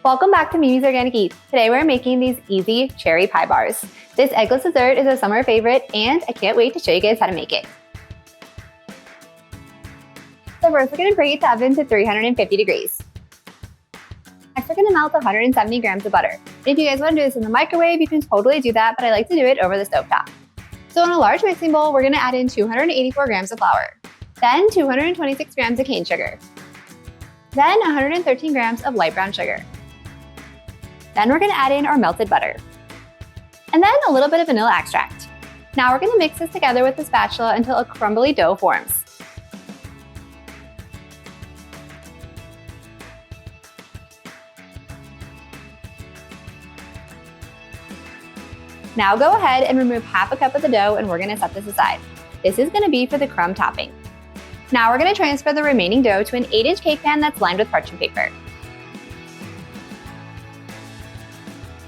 Welcome back to Mimi's Organic Eats. Today we're making these easy cherry pie bars. This eggless dessert is a summer favorite and I can't wait to show you guys how to make it. So first we're going to preheat the oven to 350 degrees. Next we're going to melt 170 grams of butter. If you guys want to do this in the microwave, you can totally do that, but I like to do it over the stovetop. So in a large mixing bowl, we're going to add in 284 grams of flour, then 226 grams of cane sugar, then 113 grams of light brown sugar. Then we're going to add in our melted butter, and then a little bit of vanilla extract. Now we're going to mix this together with the spatula until a crumbly dough forms. Now go ahead and remove half a cup of the dough and we're going to set this aside. This is going to be for the crumb topping. Now we're going to transfer the remaining dough to an 8-inch cake pan that's lined with parchment paper.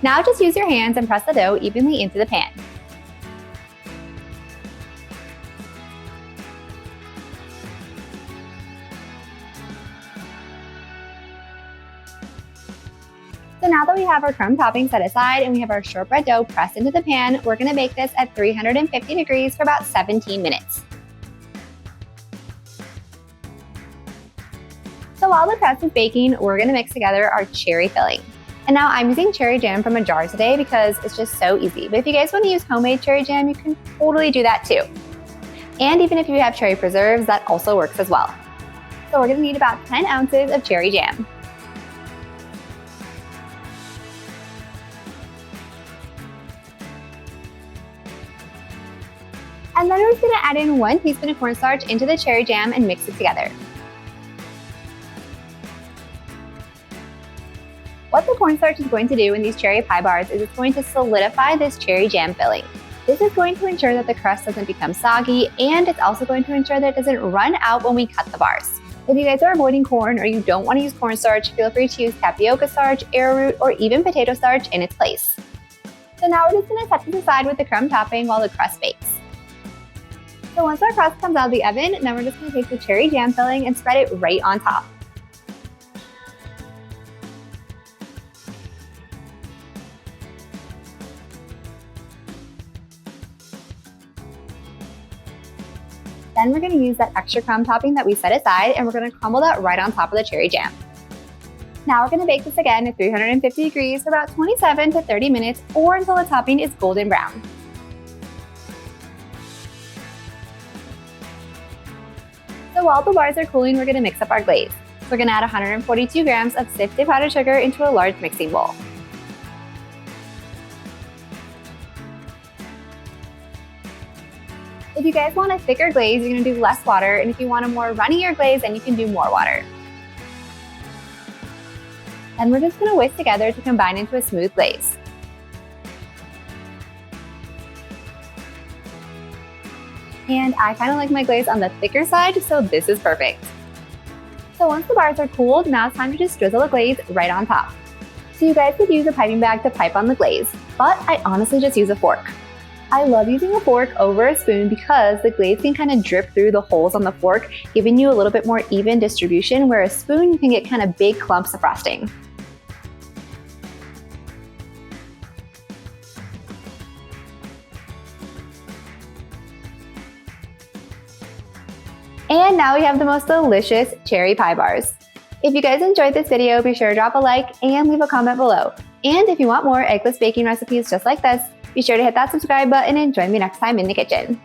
Now just use your hands and press the dough evenly into the pan. So now that we have our crumb topping set aside and we have our shortbread dough pressed into the pan, we're going to bake this at 350 degrees for about 17 minutes. So while the crust is baking, we're going to mix together our cherry filling. And now I'm using cherry jam from a jar today because it's just so easy. But if you guys want to use homemade cherry jam, you can totally do that too. And even if you have cherry preserves, that also works as well. So we're going to need about 10 ounces of cherry jam. And then we're just going to add in 1 teaspoon of cornstarch into the cherry jam and mix it together. What the cornstarch is going to do in these cherry pie bars is it's going to solidify this cherry jam filling. This is going to ensure that the crust doesn't become soggy, and it's also going to ensure that it doesn't run out when we cut the bars. If you guys are avoiding corn or you don't want to use cornstarch, feel free to use tapioca starch, arrowroot, or even potato starch in its place. So now we're just going to set this aside with the crumb topping while the crust bakes. So once our crust comes out of the oven, then we're just going to take the cherry jam filling and spread it right on top. Then we're going to use that extra crumb topping that we set aside and we're going to crumble that right on top of the cherry jam. Now we're going to bake this again at 350 degrees for about 27 to 30 minutes or until the topping is golden brown. So while the bars are cooling, we're going to mix up our glaze. We're going to add 142 grams of sifted powdered sugar into a large mixing bowl. If you guys want a thicker glaze, you're going to do less water, and if you want a more runnier glaze, then you can do more water. Then we're just going to whisk together to combine into a smooth glaze. And I kind of like my glaze on the thicker side, so this is perfect. So once the bars are cooled, now it's time to just drizzle the glaze right on top. So you guys could use a piping bag to pipe on the glaze, but I honestly just use a fork. I love using a fork over a spoon because the glaze can kind of drip through the holes on the fork, giving you a little bit more even distribution, where a spoon you can get kind of big clumps of frosting. And now we have the most delicious cherry pie bars. If you guys enjoyed this video, be sure to drop a like and leave a comment below. And if you want more eggless baking recipes just like this, be sure to hit that subscribe button and join me next time in the kitchen.